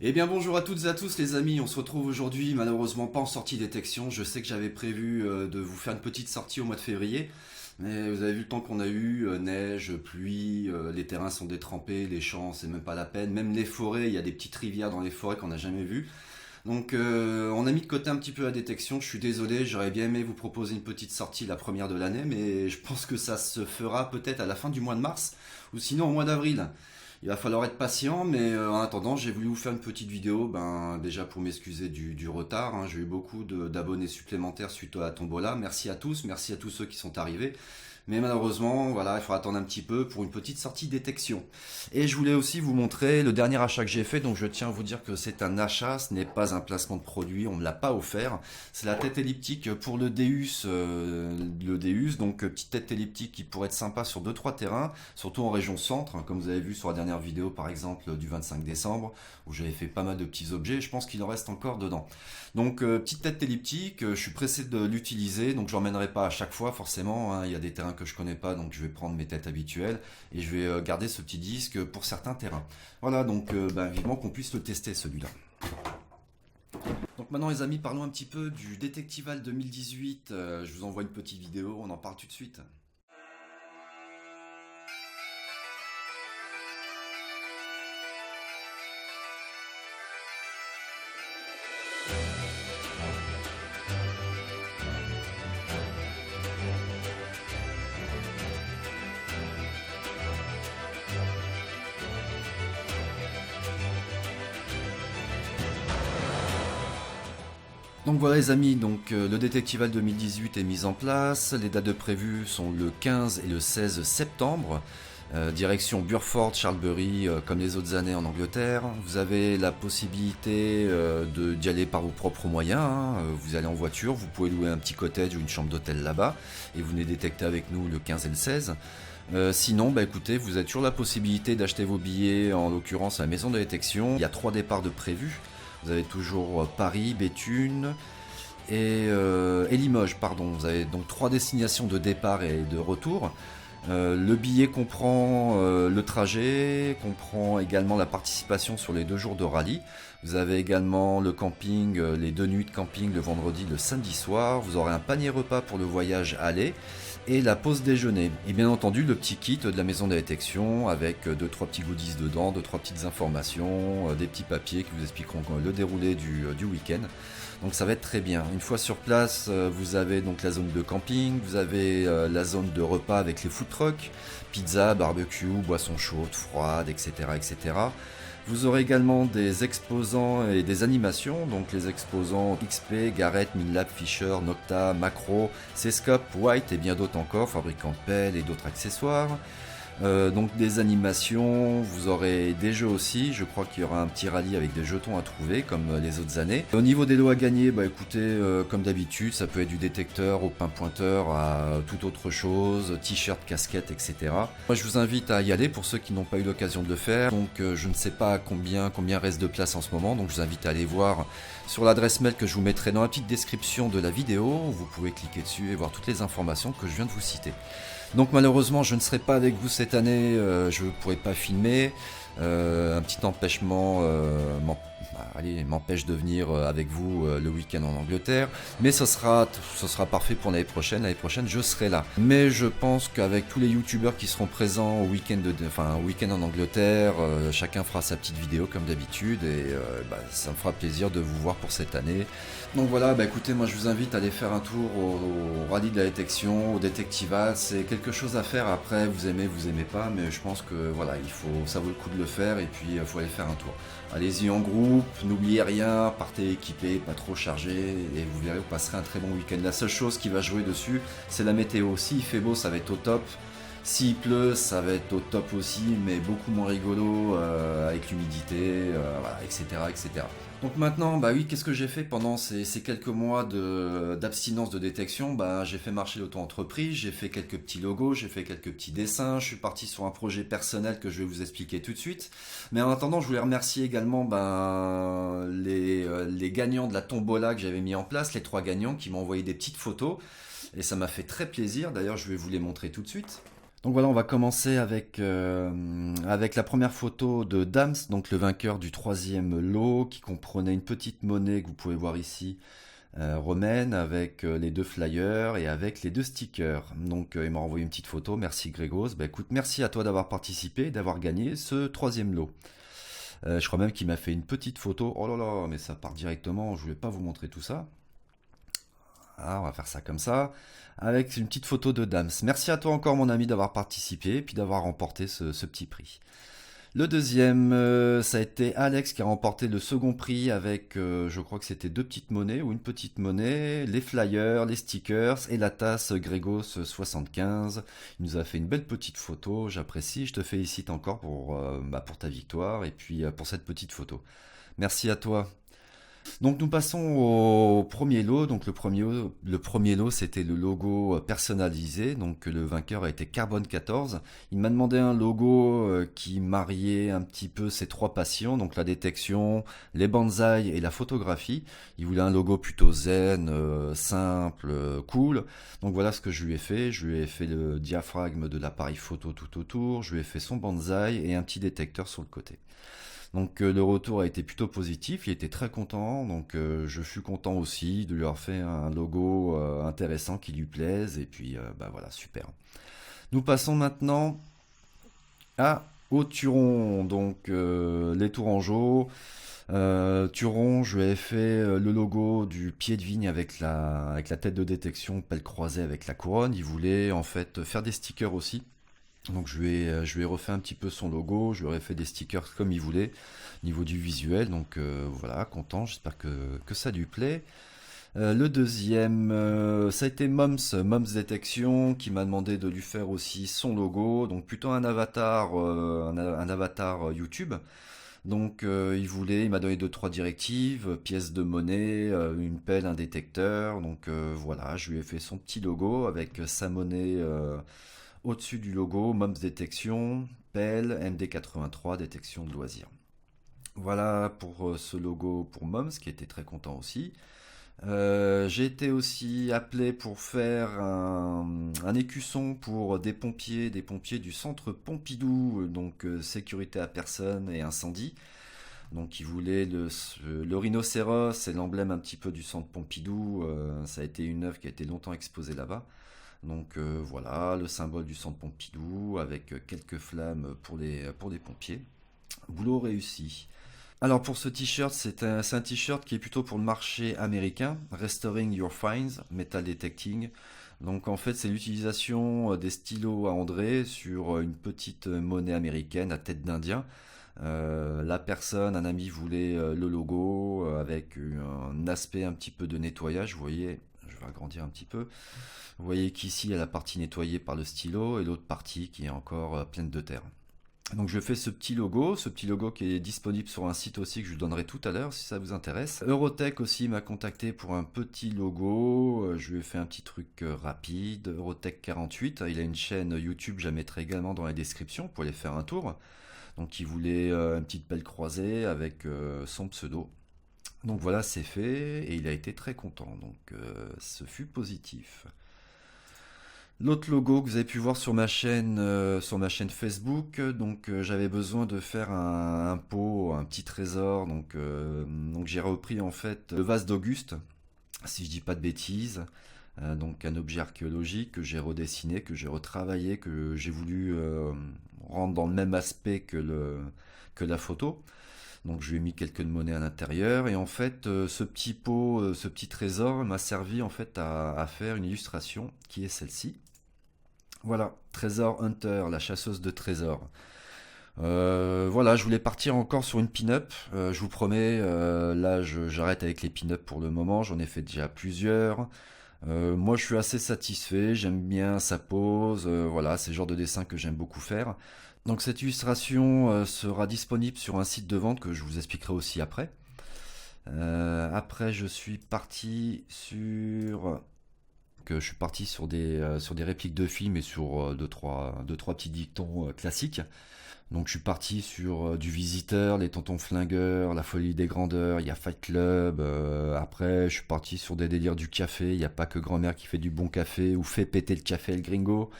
Eh bien bonjour à toutes et à tous les amis, on se retrouve aujourd'hui malheureusement pas en sortie détection. Je sais que j'avais prévu de vous faire une petite sortie au mois de février, mais vous avez vu le temps qu'on a eu, neige, pluie, les terrains sont détrempés, les champs c'est même pas la peine, même les forêts, il y a des petites rivières dans les forêts qu'on n'a jamais vues. Donc on a mis de côté un petit peu la détection, je suis désolé, j'aurais bien aimé vous proposer une petite sortie la première de l'année, mais je pense que ça se fera peut-être à la fin du mois de mars, ou sinon au mois d'avril. Il va falloir être patient, mais en attendant, j'ai voulu vous faire une petite vidéo, déjà pour m'excuser du retard, hein. J'ai eu beaucoup d'abonnés supplémentaires suite à la tombola. Merci à tous ceux qui sont arrivés. Mais malheureusement, voilà, il faut attendre un petit peu pour une petite sortie détection. Et je voulais aussi vous montrer le dernier achat que j'ai fait, donc je tiens à vous dire que c'est un achat, ce n'est pas un placement de produit, on ne me l'a pas offert. C'est la tête elliptique pour le Deus, donc petite tête elliptique qui pourrait être sympa sur deux trois terrains, surtout en région centre, hein, comme vous avez vu sur la dernière vidéo par exemple du 25 décembre, où j'avais fait pas mal de petits objets, je pense qu'il en reste encore dedans. Donc petite tête elliptique, je suis pressé de l'utiliser, donc je l'emmènerai pas à chaque fois forcément, hein. Il y a des terrains que je connais pas, donc je vais prendre mes têtes habituelles et je vais garder ce petit disque pour certains terrains. Voilà, donc vivement qu'on puisse le tester celui-là. Donc maintenant les amis, parlons un petit peu du Detectival 2018. Je vous envoie une petite vidéo, on en parle tout de suite. Donc voilà les amis, le Detectival 2018 est mis en place, les dates de prévues sont le 15 et le 16 septembre. Direction Burford, Charlbury, comme les autres années en Angleterre. Vous avez la possibilité d'y aller par vos propres moyens, hein. Vous allez en voiture, vous pouvez louer un petit cottage ou une chambre d'hôtel là-bas, et vous venez détecter avec nous le 15 et le 16. Sinon, écoutez, vous avez toujours la possibilité d'acheter vos billets, en l'occurrence à la maison de détection. Il y a 3 départs de prévus. Vous avez toujours Paris, Béthune et Limoges, pardon. Vous avez donc 3 destinations de départ et de retour. Le billet comprend le trajet, comprend également la participation sur les 2 jours de rallye. Vous avez également le camping, les 2 nuits de camping le vendredi, le samedi soir. Vous aurez un panier repas pour le voyage aller et la pause déjeuner. Et bien entendu le petit kit de la maison de détection avec 2-3 petits goodies dedans, 2-3 petites informations, des petits papiers qui vous expliqueront le déroulé du week-end. Donc ça va être très bien. Une fois sur place, vous avez donc la zone de camping, vous avez la zone de repas avec les food trucks, pizza, barbecue, boissons chaudes, froides, etc., etc. Vous aurez également des exposants et des animations, donc les exposants XP, Garrett, Minlab, Fisher, Nocta, Macro, Cscope, White et bien d'autres encore, fabricants de pelles et d'autres accessoires. Donc des animations, vous aurez des jeux aussi, je crois qu'il y aura un petit rallye avec des jetons à trouver comme les autres années. Au niveau des lots à gagner, écoutez, comme d'habitude, ça peut être du détecteur au pain pointeur à toute autre chose, t-shirt, casquette, etc. Moi je vous invite à y aller pour ceux qui n'ont pas eu l'occasion de le faire, donc je ne sais pas combien reste de place en ce moment, donc je vous invite à aller voir sur l'adresse mail que je vous mettrai dans la petite description de la vidéo, vous pouvez cliquer dessus et voir toutes les informations que je viens de vous citer. Donc malheureusement je ne serai pas avec vous cette année, je ne pourrai pas filmer, un petit empêchement m'empêche de venir avec vous le week-end en Angleterre, mais ce sera parfait pour l'année prochaine je serai là. Mais je pense qu'avec tous les youtubeurs qui seront présents au un week-end en Angleterre, chacun fera sa petite vidéo comme d'habitude et ça me fera plaisir de vous voir pour cette année. Donc voilà, écoutez, moi je vous invite à aller faire un tour au rallye de la détection, au Detectival, c'est quelque chose à faire. Après, vous aimez pas, mais je pense que voilà, ça vaut le coup de le faire et puis il faut aller faire un tour. Allez-y en groupe, n'oubliez rien, partez équipé, pas trop chargé et vous verrez, vous passerez un très bon week-end. La seule chose qui va jouer dessus, c'est la météo. S'il fait beau, ça va être au top. S'il pleut, ça va être au top aussi, mais beaucoup moins rigolo avec l'humidité, voilà, etc., etc. Donc maintenant, oui, qu'est-ce que j'ai fait pendant ces quelques mois d'abstinence de détection? J'ai fait marcher l'auto-entreprise, j'ai fait quelques petits logos, j'ai fait quelques petits dessins, je suis parti sur un projet personnel que je vais vous expliquer tout de suite. Mais en attendant, je voulais remercier également les gagnants de la tombola que j'avais mis en place, les 3 gagnants qui m'ont envoyé des petites photos. Et ça m'a fait très plaisir, d'ailleurs je vais vous les montrer tout de suite. Donc voilà, on va commencer avec la première photo de Dams, donc le vainqueur du troisième lot, qui comprenait une petite monnaie que vous pouvez voir ici, romaine, avec les deux flyers et avec les deux stickers. Donc il m'a envoyé une petite photo, merci Grégos. Bah écoute, merci à toi d'avoir participé et d'avoir gagné ce troisième lot. Je crois même qu'il m'a fait une petite photo. Oh là là, mais ça part directement, je voulais pas vous montrer tout ça. Ah, on va faire ça comme ça, avec une petite photo de Dams. Merci à toi encore mon ami d'avoir participé et puis d'avoir remporté ce petit prix. Le deuxième, ça a été Alex qui a remporté le second prix avec, je crois que c'était deux petites monnaies ou une petite monnaie, les flyers, les stickers et la tasse Grégos 75. Il nous a fait une belle petite photo, j'apprécie, je te félicite encore pour ta victoire et puis pour cette petite photo. Merci à toi. Donc nous passons au premier lot. Donc le premier lot, c'était le logo personnalisé. Donc le vainqueur a été Carbone 14. Il m'a demandé un logo qui mariait un petit peu ses trois passions, donc la détection, les bonsaïs et la photographie. Il voulait un logo plutôt zen, simple, cool. Donc voilà ce que je lui ai fait. Je lui ai fait le diaphragme de l'appareil photo tout autour. Je lui ai fait son bonsaï et un petit détecteur sur le côté. Donc le retour a été plutôt positif, il était très content, donc je fus content aussi de lui avoir fait un logo intéressant qui lui plaise, et puis bah voilà, super. Nous passons maintenant au Turon, donc les Tourangeaux. Turon, je lui ai fait le logo du pied de vigne avec la tête de détection, pelle croisée avec la couronne. Il voulait en fait faire des stickers aussi. Donc je lui ai refait un petit peu son logo, je lui ai fait des stickers comme il voulait, au niveau du visuel, donc voilà, content, j'espère que ça lui plaît. Le deuxième, ça a été Moms Détection, qui m'a demandé de lui faire aussi son logo, donc plutôt un avatar, un avatar YouTube. Donc il m'a donné deux trois directives, pièces de monnaie, une pelle, un détecteur. Donc voilà, je lui ai fait son petit logo avec sa monnaie au-dessus du logo, MOMS détection, pelle, MD83 détection de loisirs. Voilà pour ce logo pour MOMS qui était très content aussi. J'ai été aussi appelé pour faire un écusson pour des pompiers du centre Pompidou, donc sécurité à personne et incendie. Donc ils voulaient le rhinocéros, c'est l'emblème un petit peu du centre Pompidou. Ça a été une œuvre qui a été longtemps exposée là-bas. Donc voilà, le symbole du centre Pompidou avec quelques flammes pour les pompiers. Boulot réussi. Alors pour ce t-shirt, c'est un t-shirt qui est plutôt pour le marché américain, Restoring Your Finds, Metal Detecting. Donc en fait c'est l'utilisation des stylos à André sur une petite monnaie américaine à tête d'Indien. La personne, un ami voulait le logo avec un aspect un petit peu de nettoyage, vous voyez, je vais agrandir un petit peu. Vous voyez qu'ici il y a la partie nettoyée par le stylo et l'autre partie qui est encore pleine de terre. Donc je fais ce petit logo qui est disponible sur un site aussi que je vous donnerai tout à l'heure si ça vous intéresse. Eurotech aussi m'a contacté pour un petit logo, je lui ai fait un petit truc rapide, Eurotech 48, il a une chaîne YouTube, je la mettrai également dans la description pour aller faire un tour. Donc il voulait une petite pelle croisée avec son pseudo. Donc voilà, c'est fait et il a été très content, donc ce fut positif. L'autre logo que vous avez pu voir sur ma chaîne Facebook, donc j'avais besoin de faire un pot, un petit trésor, donc j'ai repris en fait le vase d'Auguste, si je dis pas de bêtises, donc un objet archéologique que j'ai redessiné, que j'ai retravaillé, que j'ai voulu rendre dans le même aspect que la photo. Donc je lui ai mis quelques monnaies à l'intérieur et en fait ce petit pot, ce petit trésor m'a servi en fait à faire une illustration qui est celle-ci. Voilà, Trésor Hunter, la chasseuse de trésors. Voilà, je voulais partir encore sur une pin-up. Je vous promets, là j'arrête avec les pin-up pour le moment. J'en ai fait déjà plusieurs. Moi je suis assez satisfait. J'aime bien sa pose. Voilà, c'est le genre de dessin que j'aime beaucoup faire. Donc cette illustration sera disponible sur un site de vente que je vous expliquerai aussi après. Après, je suis parti sur donc je suis parti sur des répliques de films et sur deux, trois petits dictons classiques. Donc je suis parti sur du Visiteur, les Tontons Flingueurs, La Folie des Grandeurs, il y a Fight Club. Après, je suis parti sur des délires du café. Il n'y a pas que grand-mère qui fait du bon café ou fait péter le café El Gringo.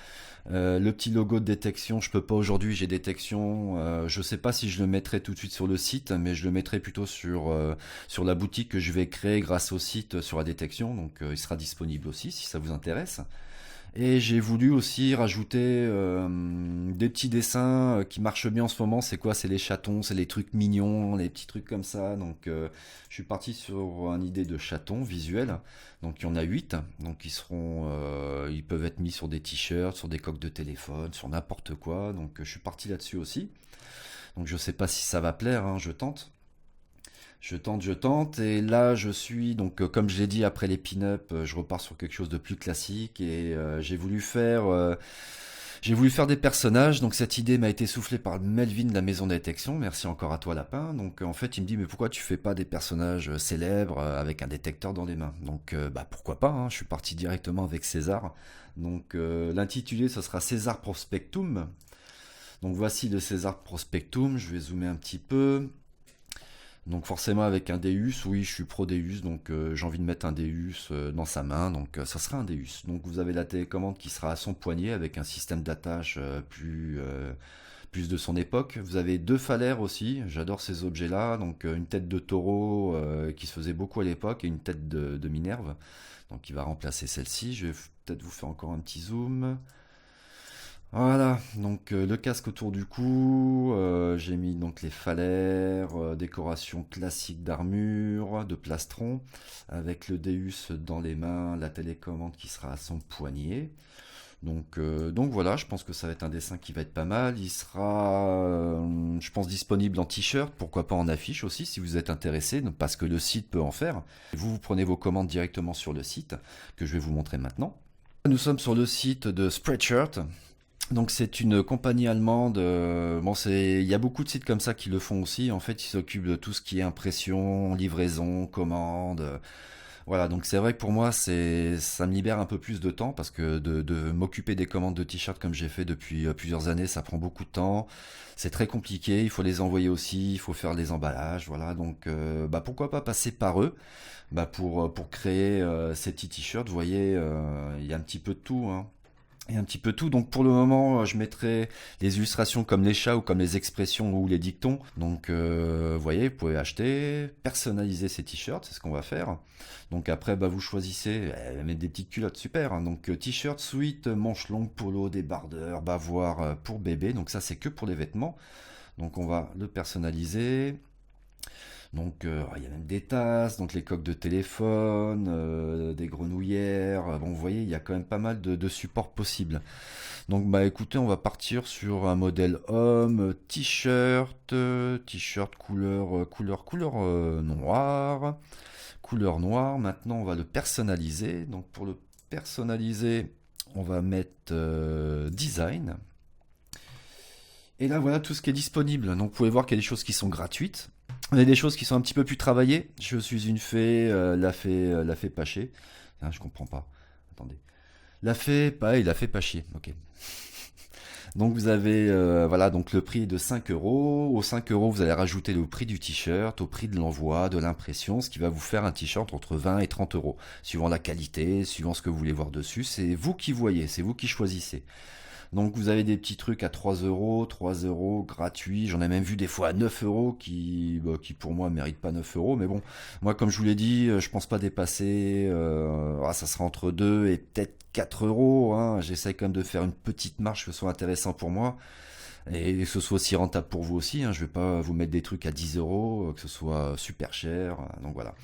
Le petit logo de détection, je peux pas aujourd'hui, j'ai détection. Je sais pas si je le mettrai tout de suite sur le site, mais je le mettrai plutôt sur la boutique que je vais créer grâce au site sur la détection. Donc il sera disponible aussi si ça vous intéresse. Et j'ai voulu aussi rajouter des petits dessins qui marchent bien en ce moment. C'est quoi? C'est les chatons, c'est les trucs mignons, les petits trucs comme ça. Donc je suis parti sur une idée de chatons visuels. Donc il y en a 8. Donc ils peuvent être mis sur des t-shirts, sur des coques de téléphone, sur n'importe quoi. Donc je suis parti là-dessus aussi. Donc je sais pas si ça va plaire, hein, je tente. Je tente, et là je suis, donc comme je l'ai dit, après les pin-up, je repars sur quelque chose de plus classique, et j'ai voulu faire des personnages, donc cette idée m'a été soufflée par Melvin de la maison de détection, merci encore à toi Lapin, donc en fait il me dit mais pourquoi tu fais pas des personnages célèbres avec un détecteur dans les mains, donc bah pourquoi pas, hein, je suis parti directement avec César, donc l'intitulé ce sera César Prospectum, donc voici le César Prospectum, je vais zoomer un petit peu. Donc forcément avec un Deus, oui je suis pro Deus, donc j'ai envie de mettre un Deus dans sa main, donc ça sera un Deus. Donc vous avez la télécommande qui sera à son poignet avec un système d'attache plus de son époque. Vous avez deux phalanges aussi, j'adore ces objets-là, donc une tête de taureau qui se faisait beaucoup à l'époque et une tête de Minerve, donc qui va remplacer celle-ci. Je vais peut-être vous faire encore un petit zoom. Voilà, donc le casque autour du cou, j'ai mis donc les phalanges, décoration classique d'armure, de plastron, avec le Deus dans les mains, la télécommande qui sera à son poignet. Donc voilà, je pense que ça va être un dessin qui va être pas mal. Il sera, je pense, disponible en t-shirt, pourquoi pas en affiche aussi si vous êtes intéressé, parce que le site peut en faire. Vous prenez vos commandes directement sur le site, que je vais vous montrer maintenant. Nous sommes sur le site de Spreadshirt. Donc c'est une compagnie allemande. Bon, il y a beaucoup de sites comme ça qui le font aussi. En fait, ils s'occupent de tout ce qui est impression, livraison, commande. Voilà, donc c'est vrai que pour moi, ça me libère un peu plus de temps parce que de m'occuper des commandes de t-shirts comme j'ai fait depuis plusieurs années, ça prend beaucoup de temps. C'est très compliqué. Il faut les envoyer aussi, il faut faire les emballages. Voilà, donc bah pourquoi pas passer par eux, bah pour créer ces petits t-shirts. Vous voyez, il y a un petit peu de tout, hein. Et un petit peu tout. Donc pour le moment, je mettrai les illustrations comme les chats ou comme les expressions ou les dictons. Donc vous voyez, vous pouvez acheter, personnaliser ces t-shirts, c'est ce qu'on va faire. Donc après, bah, vous choisissez, mettre des petites culottes, super, hein. Donc t-shirt, sweat, manches longues, polo, débardeur, bavoir pour bébé. Donc ça, c'est que pour les vêtements. Donc on va le personnaliser. Donc il y a même des tasses, donc les coques de téléphone, des grenouillères. Bon, vous voyez, il y a quand même pas mal de supports possibles. Donc bah écoutez, on va partir sur un modèle homme, t-shirt, t-shirt couleur noire, couleur noire. Maintenant, on va le personnaliser. Donc pour le personnaliser, on va mettre design. Et là, voilà tout ce qui est disponible. Donc, vous pouvez voir qu'il y a des choses qui sont gratuites. Il y a des choses qui sont un petit peu plus travaillées. Je suis une fée, la fée pas chier. Ah, je comprends pas. Attendez. La fée, pareil, la fée pas chier. Ok. Donc, vous avez, voilà, donc le prix est de 5 euros. Aux 5 euros, vous allez rajouter le prix du t-shirt, au prix de l'envoi, de l'impression, ce qui va vous faire un t-shirt entre 20 et 30 euros. Suivant la qualité, suivant ce que vous voulez voir dessus. C'est vous qui voyez, c'est vous qui choisissez. Donc vous avez des petits trucs à 3 euros gratuits. J'en ai même vu des fois à 9 euros qui pour moi ne méritent pas 9 euros. Mais bon, moi comme je vous l'ai dit, je pense pas dépasser. Ça sera entre 2 et peut-être 4 euros, hein. J'essaye quand même de faire une petite marge que ce soit intéressant pour moi. Et que ce soit aussi rentable pour vous aussi, hein. Je vais pas vous mettre des trucs à 10 euros, que ce soit super cher. Donc voilà.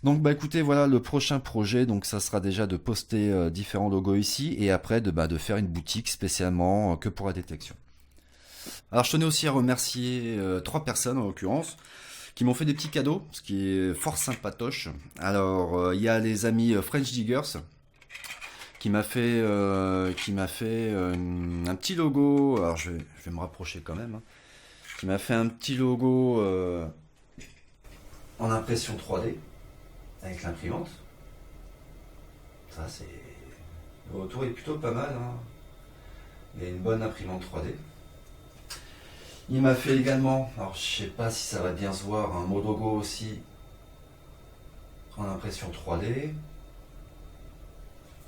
Donc bah écoutez, voilà le prochain projet, donc ça sera déjà de poster différents logos ici et après de faire une boutique spécialement que pour la détection. Alors je tenais aussi à remercier 3 personnes en l'occurrence qui m'ont fait des petits cadeaux, ce qui est fort sympatoche. Alors il y a les amis French Diggers qui m'a fait un petit logo. Alors je vais me rapprocher quand même, hein. Qui m'a fait un petit logo en impression 3D avec l'imprimante. Ça Le retour est plutôt pas mal, hein. Il y a une bonne imprimante 3D. Il m'a fait également, alors je sais pas si ça va bien se voir, un Modogo aussi en impression 3D.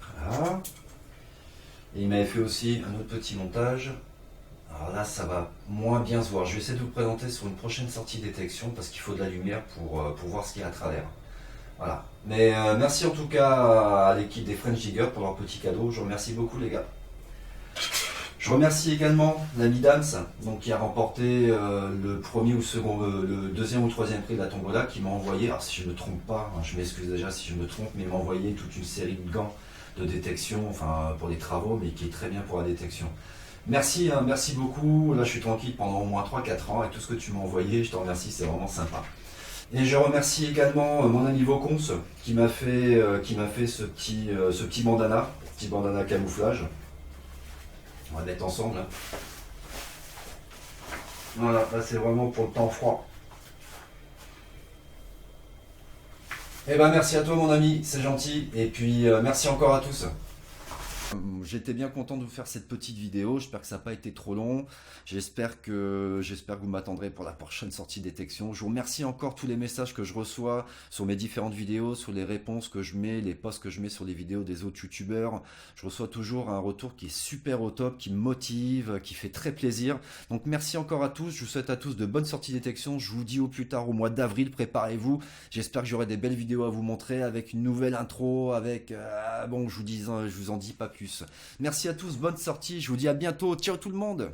Voilà. Et il m'avait fait aussi un autre petit montage. Alors là, ça va moins bien se voir. Je vais essayer de vous présenter sur une prochaine sortie détection parce qu'il faut de la lumière pour voir ce qu'il y a à travers. Voilà. Mais merci en tout cas à l'équipe des French Diggers pour leur petit cadeau. Je vous remercie beaucoup les gars. Je remercie également l'ami Dams, donc qui a remporté le premier ou second, le deuxième ou troisième prix de la tombola, qui m'a envoyé, alors si je ne me trompe pas, hein, je m'excuse déjà si je me trompe, mais il m'a envoyé toute une série de gants de détection, enfin pour les travaux, mais qui est très bien pour la détection. Merci, hein, merci beaucoup. Là, je suis tranquille pendant au moins 3-4 ans avec tout ce que tu m'as envoyé. Je te remercie, c'est vraiment sympa. Et je remercie également mon ami Vaucons qui m'a fait, ce petit bandana camouflage. On va mettre ensemble. Là. Voilà, là c'est vraiment pour le temps froid. Eh ben merci à toi mon ami, c'est gentil. Et puis merci encore à tous. J'étais bien content de vous faire cette petite vidéo, j'espère que ça n'a pas été trop long, j'espère que vous m'attendrez pour la prochaine sortie détection. Je vous remercie encore tous les messages que je reçois sur mes différentes vidéos, sur les réponses que je mets, les posts que je mets sur les vidéos des autres youtubeurs. Je reçois toujours un retour qui est super au top, qui me motive, qui fait très plaisir. Donc merci encore à tous, je vous souhaite à tous de bonnes sorties détection, je vous dis au plus tard au mois d'avril, préparez-vous. J'espère que j'aurai des belles vidéos à vous montrer avec une nouvelle intro, avec... bon, je vous en dis pas plus. Merci à tous, bonne sortie, je vous dis à bientôt, ciao tout le monde!